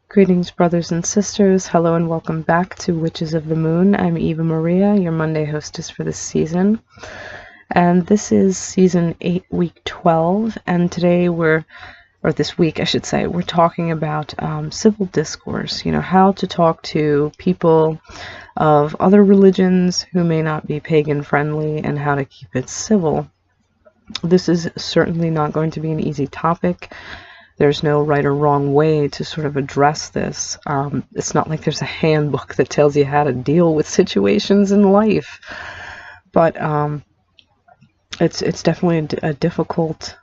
Greetings, brothers and sisters. Hello and welcome back to Witches of the Moon. I'm Eva Maria, your Monday hostess for this season. And this is season 8, week 12. And today this week I should say, we're talking about civil discourse. You know, how to talk to people of other religions who may not be pagan friendly and how to keep it civil. This is certainly not going to be an easy topic. There's no right or wrong way to sort of address this. It's not like there's a handbook that tells you how to deal with situations in life. But it's definitely a difficult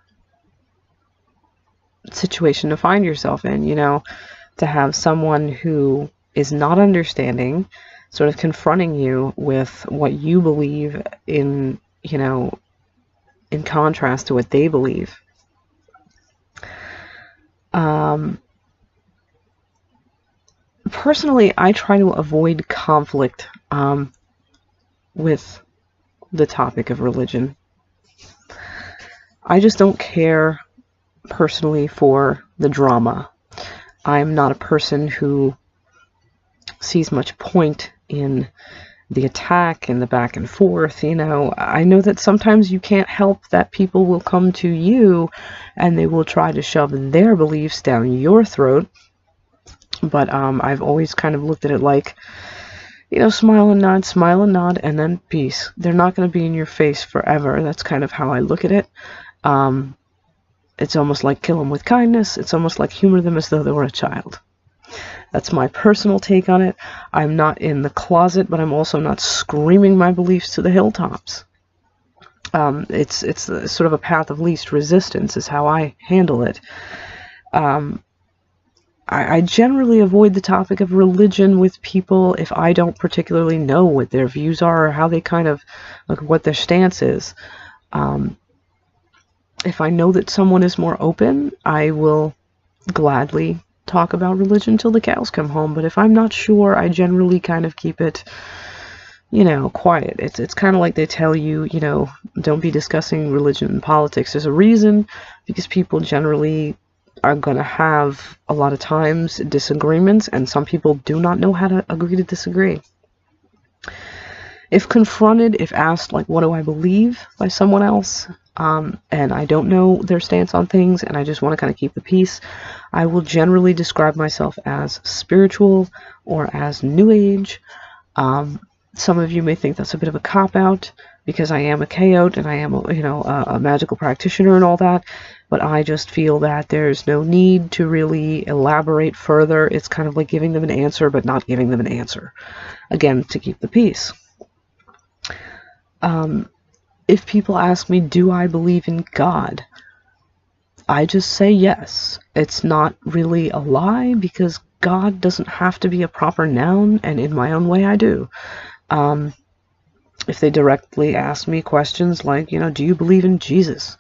situation to find yourself in, you know, to have someone who is not understanding, sort of confronting you with what you believe in, you know, in contrast to what they believe. Personally, I try to avoid conflict with the topic of religion. I just don't care personally for the drama. I'm not a person who sees much point in the attack and the back and forth. You know, I know that sometimes you can't help that people will come to you and they will try to shove their beliefs down your throat. But I've always kind of looked at it like, you know, smile and nod, and then peace. They're not going to be in your face forever. That's kind of how I look at it. It's almost like kill them with kindness. It's almost like humor them as though they were a child. That's my personal take on it. I'm not in the closet, but I'm also not screaming my beliefs to the hilltops. It's sort of a path of least resistance is how I handle it. I generally avoid the topic of religion with people if I don't particularly know what their views are or how they kind of, like, what their stance is. If I know that someone is more open, I will gladly talk about religion till the cows come home. But if I'm not sure, I generally kind of keep it, you know, quiet. It's kind of like they tell you, you know, don't be discussing religion and politics. There's a reason, because people generally are going to have a lot of times disagreements, and some people do not know how to agree to disagree. If confronted, if asked, like, what do I believe by someone else, and I don't know their stance on things, and I just want to kind of keep the peace, I will generally describe myself as spiritual or as New Age. Some of you may think that's a bit of a cop-out, because I am a chaot and I am, a magical practitioner and all that, but I just feel that there's no need to really elaborate further. It's kind of like giving them an answer, but not giving them an answer. Again, to keep the peace. If people ask me, do I believe in God? I just say yes. It's not really a lie, because God doesn't have to be a proper noun, and in my own way I do. If they directly ask me questions like, you know, do you believe in Jesus?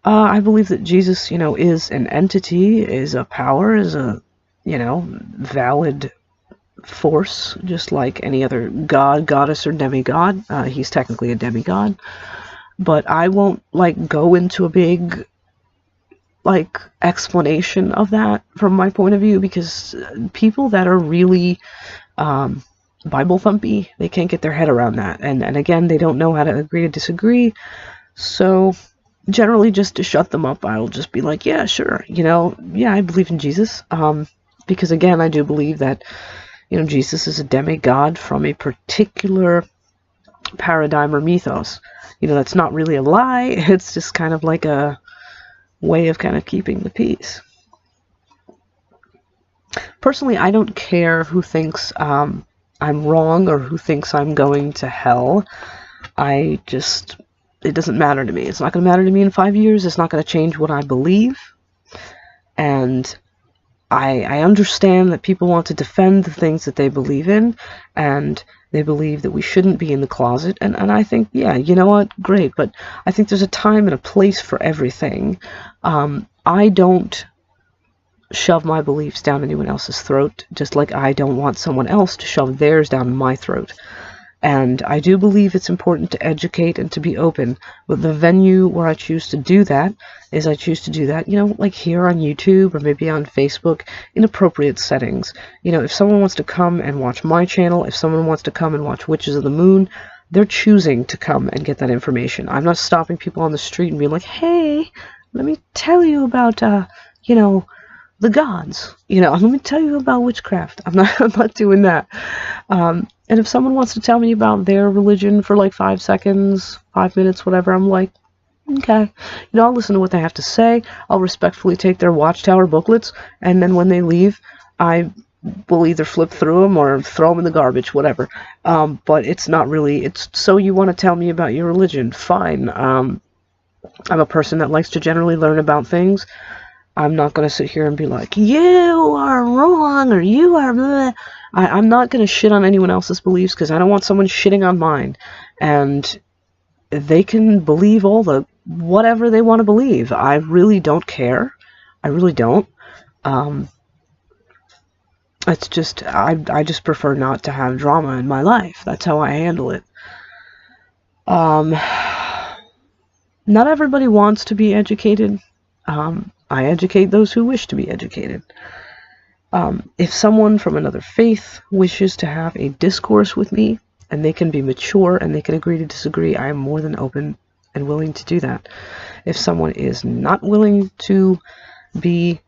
I believe that Jesus, you know, is an entity, is a power, is a, you know, valid force, just like any other god, goddess, or demigod. He's technically a demigod. But I won't, like, go into a big, like, explanation of that from my point of view, because people that are really Bible thumpy, they can't get their head around that. And again, they don't know how to agree to disagree. So generally, just to shut them up, I'll just be like, yeah, sure, you know, yeah, I believe in Jesus. Because again, I do believe that, you know, Jesus is a demigod from a particular paradigm or mythos. You know, that's not really a lie. It's just kind of like a way of kind of keeping the peace. Personally, I don't care who thinks I'm wrong or who thinks I'm going to hell. It doesn't matter to me. It's not going to matter to me in 5 years. It's not going to change what I believe. And I understand that people want to defend the things that they believe in, and they believe that we shouldn't be in the closet. And I think, yeah, you know what? Great. But I think there's a time and a place for everything. I don't shove my beliefs down anyone else's throat, just like I don't want someone else to shove theirs down my throat. And I do believe it's important to educate and to be open, but the venue where I choose to do that is I choose to do that, like here on YouTube or maybe on Facebook in appropriate settings. If someone wants to come and watch my channel, if someone wants to come and watch Witches of the Moon, they're choosing to come and get that information. I'm not stopping people on the street and being like, hey, let me tell you about, the gods. Let me tell you about witchcraft. I'm not doing that. And if someone wants to tell me about their religion for like 5 seconds, 5 minutes, whatever, I'm like, okay. I'll listen to what they have to say. I'll respectfully take their Watchtower booklets, and then when they leave, I will either flip through them or throw them in the garbage, whatever. But it's not really, it's, so you want to tell me about your religion? Fine. I'm a person that likes to generally learn about things. I'm not going to sit here and be like, you are wrong, or you are blah. I'm not going to shit on anyone else's beliefs, because I don't want someone shitting on mine. And they can believe all the whatever they want to believe. I really don't care. I really don't. It's just, I just prefer not to have drama in my life. That's how I handle it. Not everybody wants to be educated. I educate those who wish to be educated. If someone from another faith wishes to have a discourse with me, and they can be mature and they can agree to disagree, I am more than open and willing to do that. If someone is not willing to be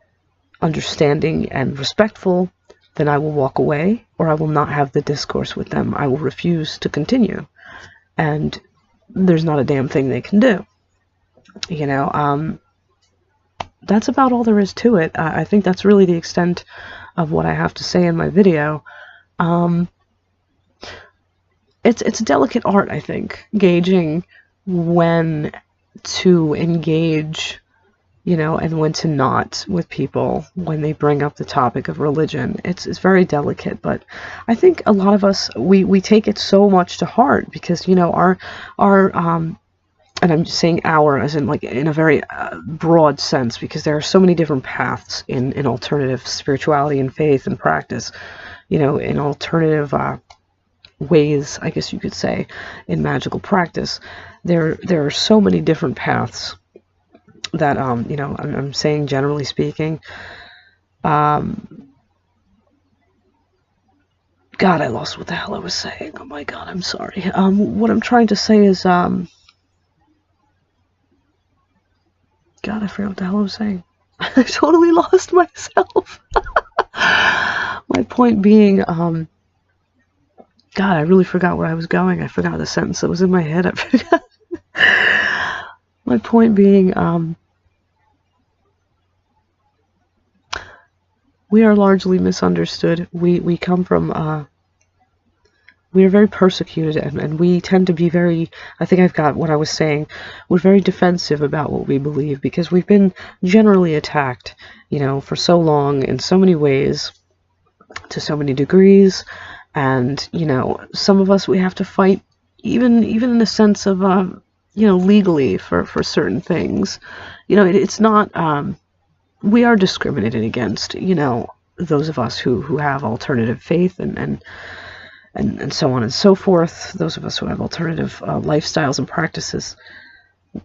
understanding and respectful, then I will walk away, or I will not have the discourse with them. I will refuse to continue. And there's not a damn thing they can do. That's about all there is to it. I think that's really the extent of what I have to say in my video. It's a delicate art, I think, gauging when to engage, and when to not with people when they bring up the topic of religion. It's very delicate, but I think a lot of us, we take it so much to heart because, our and I'm just saying our as in like in a very broad sense, because there are so many different paths in alternative spirituality and faith and practice, in alternative ways, I guess you could say, in magical practice. There are so many different paths that, I'm saying generally speaking. God, I lost what the hell I was saying. Oh my God, I'm sorry. What I'm trying to say is, God, I forgot what the hell I was saying. I totally lost myself. My point being, God, I really forgot where I was going. I forgot the sentence that was in my head. I forgot. My point being, we are largely misunderstood. We come from, we are very persecuted, and we tend to be very, I think I've got what I was saying, we're very defensive about what we believe, because we've been generally attacked, for so long, in so many ways, to so many degrees, and, some of us, we have to fight, even in the sense of, legally for certain things. It's not, we are discriminated against, those of us who have alternative faith and so on and so forth, those of us who have alternative lifestyles and practices.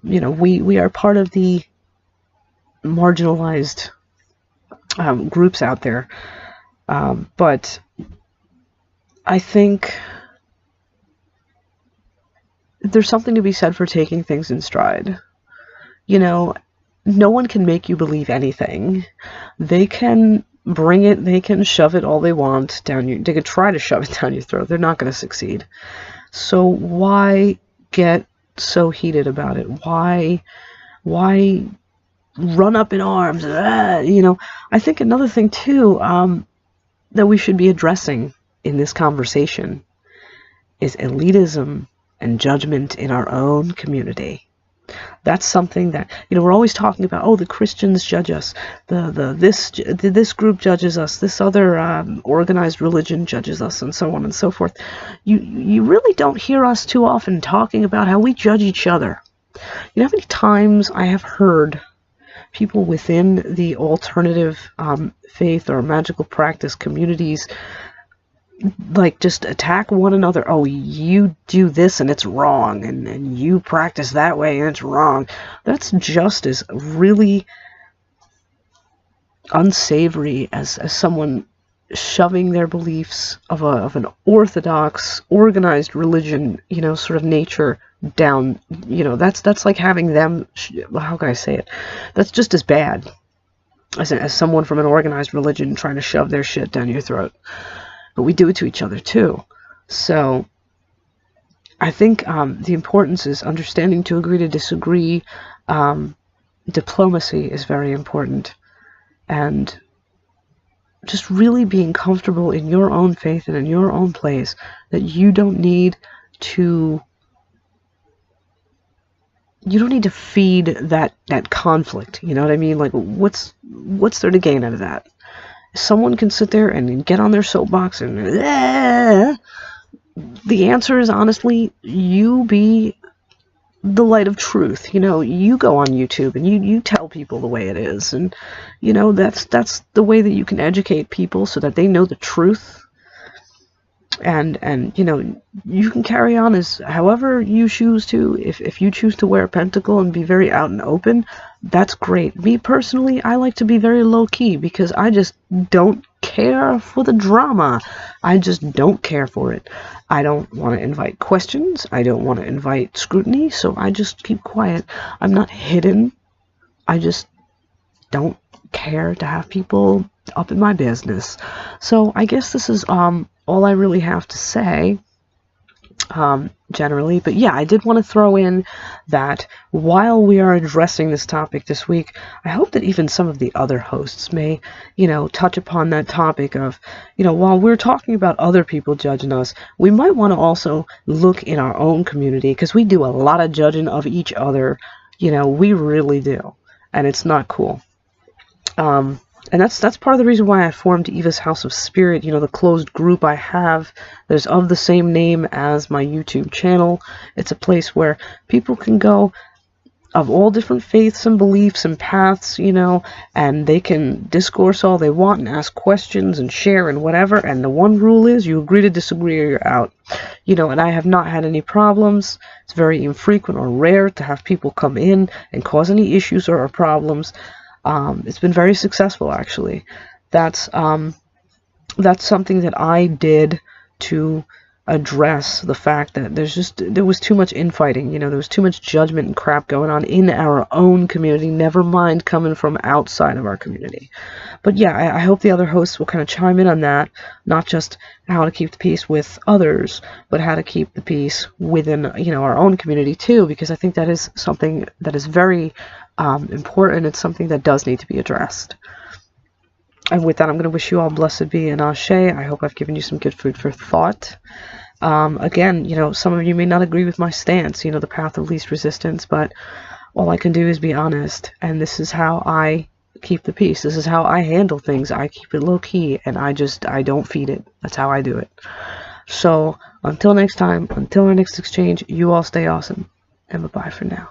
We are part of the marginalized groups out there. But I think there's something to be said for taking things in stride. No one can make you believe anything. They can bring it, they can shove it all they want down you. They could try to shove it down your throat. They're not going to succeed. So why get so heated about it? Why run up in arms? I think another thing too that we should be addressing in this conversation is elitism and judgment in our own community. That's something that, we're always talking about, oh, the Christians judge us, this group judges us, this other organized religion judges us, and so on and so forth. You really don't hear us too often talking about how we judge each other. How many times I have heard people within the alternative faith or magical practice communities like, just attack one another. Oh, you do this and it's wrong, and you practice that way and it's wrong. That's just as really unsavory as someone shoving their beliefs of an orthodox, organized religion, sort of nature down. That's like having them, how can I say it? That's just as bad as someone from an organized religion trying to shove their shit down your throat. But we do it to each other too. So I think the importance is understanding to agree to disagree. Diplomacy is very important. And just really being comfortable in your own faith and in your own place, that you don't need to feed that conflict. You know what I mean? Like, what's there to gain out of that? Someone can sit there and get on their soapbox and the answer is, honestly, you be the light of truth. You go on YouTube and you tell people the way it is, and that's the way that you can educate people so that they know the truth. And you can carry on as however you choose to. If you choose to wear a pentacle and be very out and open, that's great. Me personally, I like to be very low key because I just don't care for the drama. I just don't care for it. I don't want to invite questions. I don't want to invite scrutiny, so I just keep quiet. I'm not hidden. I just don't care to have people up in my business. So I guess this is all I really have to say generally. But yeah, I did want to throw in that while we are addressing this topic this week, I hope that even some of the other hosts may, touch upon that topic of, while we're talking about other people judging us, we might want to also look in our own community, because we do a lot of judging of each other. We really do. And it's not cool. And that's part of the reason why I formed Eva's House of Spirit, the closed group I have that is of the same name as my YouTube channel. It's a place where people can go of all different faiths and beliefs and paths, and they can discourse all they want and ask questions and share and whatever. And the one rule is you agree to disagree or you're out. And I have not had any problems. It's very infrequent or rare to have people come in and cause any issues or problems. It's been very successful, actually. That's something that I did to address the fact that there was too much infighting. There was too much judgment and crap going on in our own community, never mind coming from outside of our community. But yeah, I hope the other hosts will kind of chime in on that, not just how to keep the peace with others, but how to keep the peace within, our own community too, because I think that is something that is very important. It's something that does need to be addressed. And with that, I'm going to wish you all blessed be and ashe. I hope I've given you some good food for thought. Again, some of you may not agree with my stance, the path of least resistance, but all I can do is be honest. And this is how I keep the peace. This is how I handle things. I keep it low key, and I don't feed it. That's how I do it. So until next time, until our next exchange, you all stay awesome, and bye-bye for now.